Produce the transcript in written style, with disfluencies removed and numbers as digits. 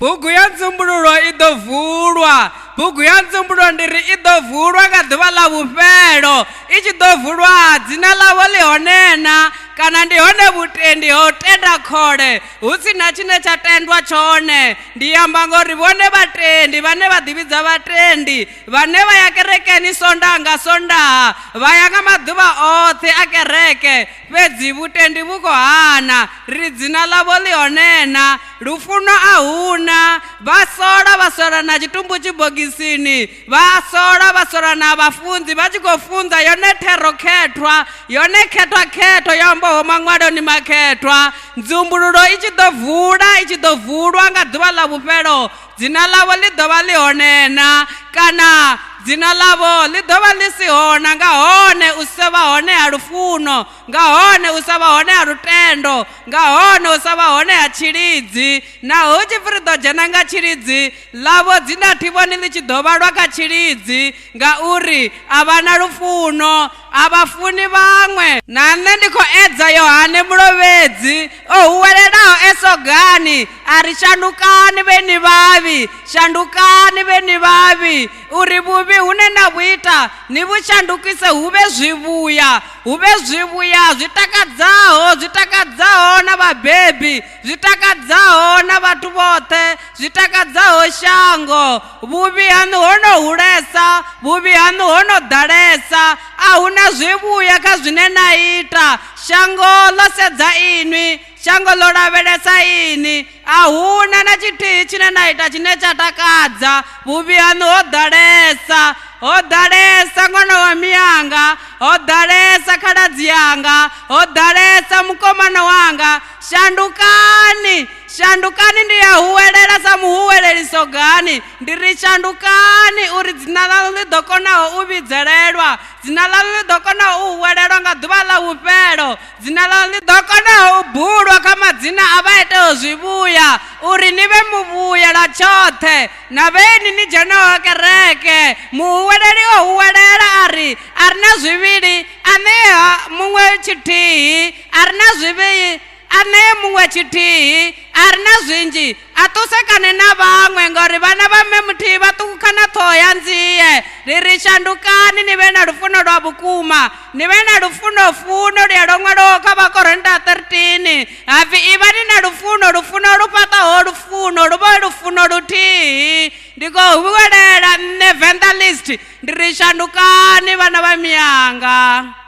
bugu ya nzumbululo i ḓo vulwa. Bugu ya nzumbululo ndiri i ḓo vulwa nga ḓuvha ḽa vhufhelo. I tshi ḓo vulwa dzina ḽavho ḽi hone na kana ndi hone vhutendi ho tenda khole hu sina tshine tsha tendwa tshone. Ndi amba ngori vhone vhatendi vhane vha ḓivhidza vhatendi vhane vha ya kerekeni sondaha nga sondaha vha ya nga maḓuvha oṱhe a kereke fhedzi vhutendi vhu khou hana. Ri dzina ḽavho ḽi hone na lufuno a huna. Vha sola na tshitumbu tshibogisini, vha sola na vhafunzi vha tshi khou funza yone thero khethwa, yone khethwa yo ambaho maṅwaloni makhethwa. Nzumbululo i tshi ḓo vulwa nga ḓuvha ḽa vhufhelo dzina ḽavho ḽi ḓo vha ḽi hone na kana dzina ḽavho ḽi ḓo vha ḽi si hone. Nga hone u sa vha hone ha lufuno, nga hone u sa vha hone ha lutendo, nga hone u sa vha hone ha tshilidzi. Naho hu tshi pfi ri ḓo dzhena nga tshilidzi ḽavho dzina thi vhoni ḽi tshi ḓo vhalwa kha tshilidzi ngauri a vha na lufuno, a vha funi vhaṅwe. Na nṋe ndi khou edza Yohane Mulovhedzi o huwelelaho esogani a ri shandukani vheni vhavhi, shandukani vheni vhavhi uri vhuvhi hune na vhu ita ni vhu shandukise hu vhe zwivhuya, hu vhe zwivhuya zwi takadzaho na vhabebi, zwi takadzaho na vhathu vhoṱhe, zwi takadzaho shango. Vhuvhi hanu ho no hulesa, vhuvhi hanu ho no ḓalesa, a hu na zwivhuya kha zwine na ita. Shango ḽo sedza inwi, shango ḽo lavhelesa ini, a huna na tshithihi tshine na ita tshine tsha takadza. Vhuvhi hanu ho ḓalesa, ho ḓalesa ṅwana wa miyanga, ho ḓalesa khaladzi yanga, ho ḓalesa mukomana wanga. Shandukani, shandukani ndi ya huwelela sa muhuweleli sogani. Ndi ri shandukani uri dzina ḽaḽo ḽi ḓo konaho u vhidzelelwa, dzina ḽaḽo ḽi ḓo konaho u huwelelwa nga ḓuvha ḽa vhufhelo, dzina ḽaḽo ḽi ḓo konaho u bulwa kha madzina a vha iteho zwivhuya uri ni vhe muvhuya ḽa tshoṱhe. Na vheni ni dzhenaho kereke muhuweleli o huwelela a ri na zwivhili aneha muṅwe tshithihi, a ri na zwivhili ane muṅwe tshithihi, a ri na zwinzhi a ṱusekane na vhaṅwe ngori vhana vha mme muthihi vha ṱukha na ṱhoho ya nzie. Ri ri shandukani ni vhe na lufuno lwa vhukuma, ni vhe na lufuno lya ḽo ṅwalwaho kha Vhakorinta 13 hapfi ivha ni na lufuno lu fhaṱaho lufuno lu vhe lufuno luthihi. Ndi khou huwelela nṋe Venḓa List ndi ri shandukani vhana vha miyanga.